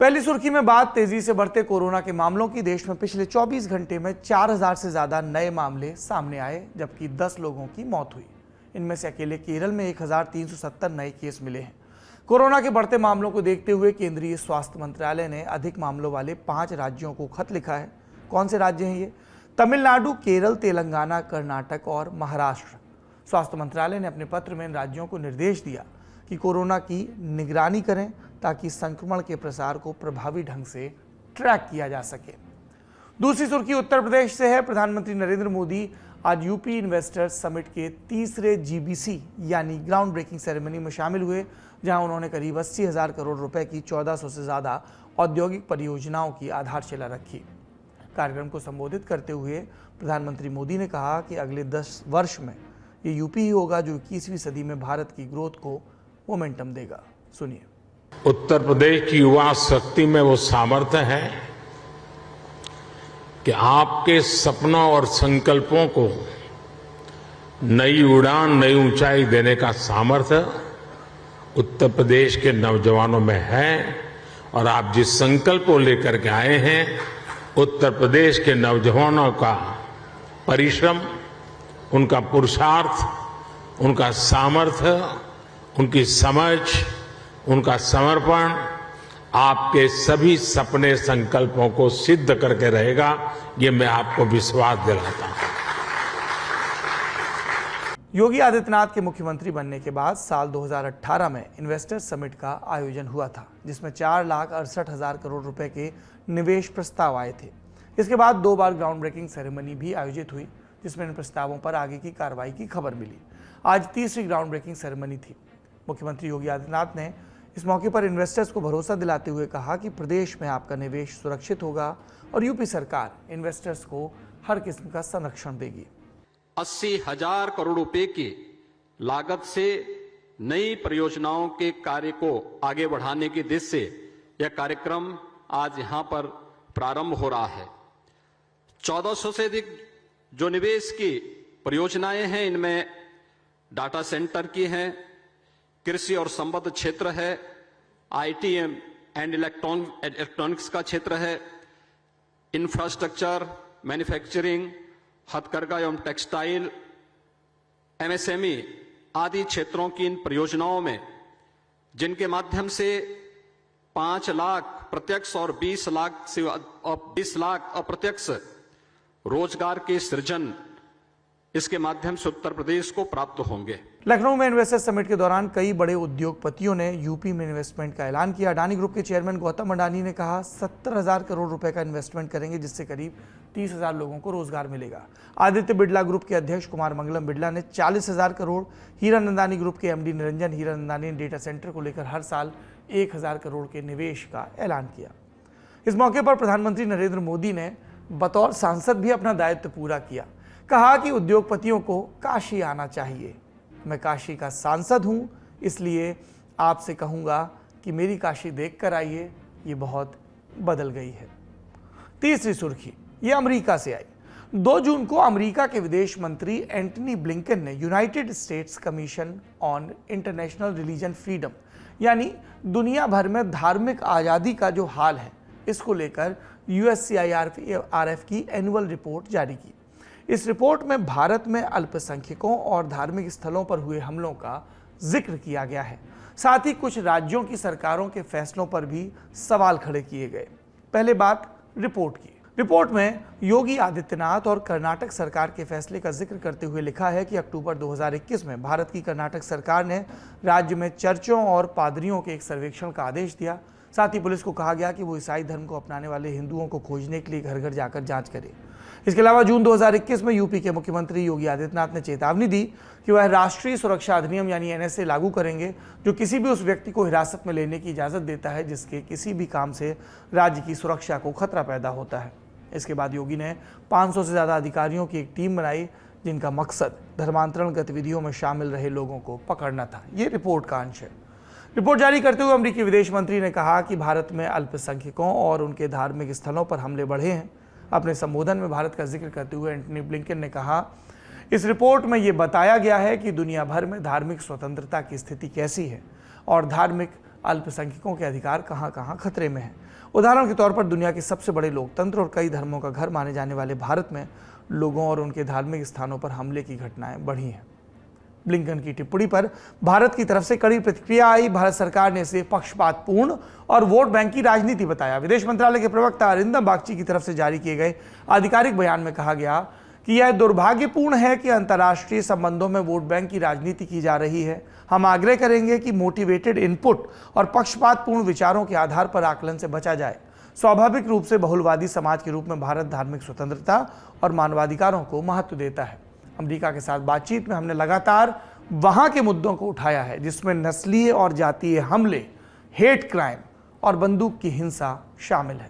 पहली सुर्खी में बात तेजी से बढ़ते कोरोना के मामलों की। देश में पिछले 24 घंटे में 4000 से ज्यादा नए मामले सामने आए, जबकि 10 लोगों की मौत हुई। इनमें से अकेले केरल में 1370 नए केस मिले हैं। कोरोना के बढ़ते मामलों को देखते हुए केंद्रीय स्वास्थ्य मंत्रालय ने अधिक मामलों वाले 5 राज्यों को खत लिखा है। कौन से राज्य हैं ये? तमिलनाडु, केरल, तेलंगाना, कर्नाटक और महाराष्ट्र। स्वास्थ्य मंत्रालय ने अपने पत्र में इन राज्यों को निर्देश दिया कि कोरोना की निगरानी करें ताकि संक्रमण के प्रसार को प्रभावी ढंग से ट्रैक किया जा सके। दूसरी सुर्खी उत्तर प्रदेश से है। प्रधानमंत्री नरेंद्र मोदी आज यूपी इन्वेस्टर्स समिट के तीसरे जीबीसी यानी ग्राउंड ब्रेकिंग सेरेमनी में शामिल हुए, जहां उन्होंने करीब 80,000 करोड़ रुपए की 1400 से ज्यादा औद्योगिक परियोजनाओं की आधारशिला रखी। कार्यक्रम को संबोधित करते हुए प्रधानमंत्री मोदी ने कहा कि अगले 10 वर्ष में ये यूपी ही होगा जो 21वीं सदी में भारत की ग्रोथ को मोमेंटम देगा। सुनिए। उत्तर प्रदेश की युवा शक्ति में वो सामर्थ्य है कि आपके सपनों और संकल्पों को नई उड़ान, नई ऊंचाई देने का सामर्थ्य उत्तर प्रदेश के नौजवानों में है। और आप जिस संकल्प को लेकर के आए हैं, उत्तर प्रदेश के नौजवानों का परिश्रम, उनका पुरुषार्थ, उनका सामर्थ्य, उनकी समझ, उनका समर्पण आपके सभी सपने, संकल्पों को सिद्ध करके रहेगा, ये मैं आपको विश्वास दिलाता हूं। योगी आदित्यनाथ के मुख्यमंत्री बनने के बाद साल 2018 में इन्वेस्टर्स समिट का आयोजन हुआ था, जिसमें 4,68,000 करोड़ रुपए के निवेश प्रस्ताव आए थे। इसके बाद 2 बार ग्राउंड ब्रेकिंग सेरेमनी भी आयोजित हुई, जिसमें इन प्रस्तावों पर आगे की कार्रवाई की खबर मिली। आज तीसरी ग्राउंड ब्रेकिंग सेरेमनी थी। मुख्यमंत्री योगी आदित्यनाथ ने इस मौके पर इन्वेस्टर्स को भरोसा दिलाते हुए कहा कि प्रदेश में आपका निवेश सुरक्षित होगा और यूपी सरकार इन्वेस्टर्स को हर किस्म का संरक्षण देगी। 80,000 करोड़ रुपए की लागत से नई परियोजनाओं के कार्य को आगे बढ़ाने की दिशा से यह कार्यक्रम आज यहां पर प्रारंभ हो रहा है। 1400 से अधिक जो निवेश की परियोजनाएं हैं, इनमें डाटा सेंटर की हैं, कृषि और संबद्ध क्षेत्र है, आईटी एंड इलेक्ट्रॉनिक्स का क्षेत्र है, इंफ्रास्ट्रक्चर, मैन्युफैक्चरिंग, हथकरघा एवं टेक्सटाइल, एमएसएमई आदि क्षेत्रों की इन परियोजनाओं में, जिनके माध्यम से 5 लाख प्रत्यक्ष और 20 लाख अप्रत्यक्ष रोजगार के सृजन इसके माध्यम से उत्तर प्रदेश को प्राप्त होंगे। लखनऊ में इन्वेस्टर्स समिट के दौरान कई बड़े उद्योगपतियों ने यूपी में इन्वेस्टमेंट का ऐलान किया। अडानी ग्रुप के चेयरमैन गौतम अडानी ने कहा 70,000 करोड़ रुपए का इन्वेस्टमेंट करेंगे, जिससे करीब 30,000 लोगों को रोजगार मिलेगा। आदित्य बिड़ला ग्रुप के अध्यक्ष कुमार मंगलम बिड़ला ने 40,000 करोड़, हीरानंदानी ग्रुप के एमडी निरंजन हीरानंदानी ने डेटा सेंटर को लेकर हर साल 1,000 करोड़ के निवेश का ऐलान किया। इस मौके पर प्रधानमंत्री नरेंद्र मोदी ने बतौर सांसद भी अपना दायित्व पूरा किया। कहा कि उद्योगपतियों को काशी आना चाहिए। मैं काशी का सांसद हूं, इसलिए आपसे कहूंगा कि मेरी काशी देखकर आइए, ये बहुत बदल गई है। तीसरी सुर्खी ये अमेरिका से आई। 2 जून को अमेरिका के विदेश मंत्री एंटनी ब्लिंकन ने United states commission on international religion freedom यानी दुनिया भर में धार्मिक आज़ादी का जो हाल है, इसको लेकर USCIRF की एनुअल रिपोर्ट जारी की। इस रिपोर्ट में भारत में अल्पसंख्यकों और धार्मिक स्थलों पर हुए हमलों का जिक्र किया गया है। साथ ही कुछ राज्यों की सरकारों के फैसलों पर भी सवाल खड़े किए गए। पहले बात रिपोर्ट की। रिपोर्ट में योगी आदित्यनाथ और कर्नाटक सरकार के फैसले का जिक्र करते हुए लिखा है कि अक्टूबर 2021 में भारत की कर्नाटक सरकार ने राज्य में चर्चों और पादरियों के एक सर्वेक्षण का आदेश दिया। साथ ही पुलिस को कहा गया कि वो ईसाई धर्म को अपनाने वाले हिंदुओं को खोजने के लिए घर घर जाकर जांच करे। इसके अलावा जून 2021 में यूपी के मुख्यमंत्री योगी आदित्यनाथ ने चेतावनी दी कि वह राष्ट्रीय सुरक्षा अधिनियम यानी NSA लागू करेंगे, जो किसी भी उस व्यक्ति को हिरासत में लेने की इजाज़त देता है जिसके किसी भी काम से राज्य की सुरक्षा को खतरा पैदा होता है। इसके बाद योगी ने 500 से ज़्यादा अधिकारियों की एक टीम बनाई, जिनका मकसद धर्मांतरण गतिविधियों में शामिल रहे लोगों को पकड़ना था। ये रिपोर्ट का अंश है। रिपोर्ट जारी करते हुए अमेरिकी विदेश मंत्री ने कहा कि भारत में अल्पसंख्यकों और उनके धार्मिक स्थलों पर हमले बढ़े हैं। अपने संबोधन में भारत का जिक्र करते हुए एंटनी ब्लिंकन ने कहा, इस रिपोर्ट में ये बताया गया है कि दुनिया भर में धार्मिक स्वतंत्रता की स्थिति कैसी है और धार्मिक अल्पसंख्यकों के अधिकार कहां-कहां खतरे में हैं। उदाहरण के तौर पर दुनिया के सबसे बड़े लोकतंत्र और कई धर्मों का घर माने जाने वाले भारत में लोगों और उनके धार्मिक स्थानों पर हमले की घटनाएं बढ़ी हैं। ब्लिंकन की टिप्पणी पर भारत की तरफ से कड़ी प्रतिक्रिया आई। भारत सरकार ने इसे पक्षपातपूर्ण और वोट बैंक की राजनीति बताया। विदेश मंत्रालय के प्रवक्ता अरिंदम बागची की तरफ से जारी किए गए आधिकारिक बयान में कहा गया कि यह दुर्भाग्यपूर्ण है कि अंतर्राष्ट्रीय संबंधों में वोट बैंक की राजनीति की जा रही है। हम आग्रह करेंगे कि मोटिवेटेड इनपुट और पक्षपातपूर्ण विचारों के आधार पर आकलन से बचा जाए। स्वाभाविक रूप से बहुलवादी समाज के रूप में भारत धार्मिक स्वतंत्रता और मानवाधिकारों को महत्व देता है। अमेरिका के साथ बातचीत में हमने लगातार वहां के मुद्दों को उठाया है जिसमें नस्लीय और जातीय हमले, हेट क्राइम और बंदूक की हिंसा शामिल है।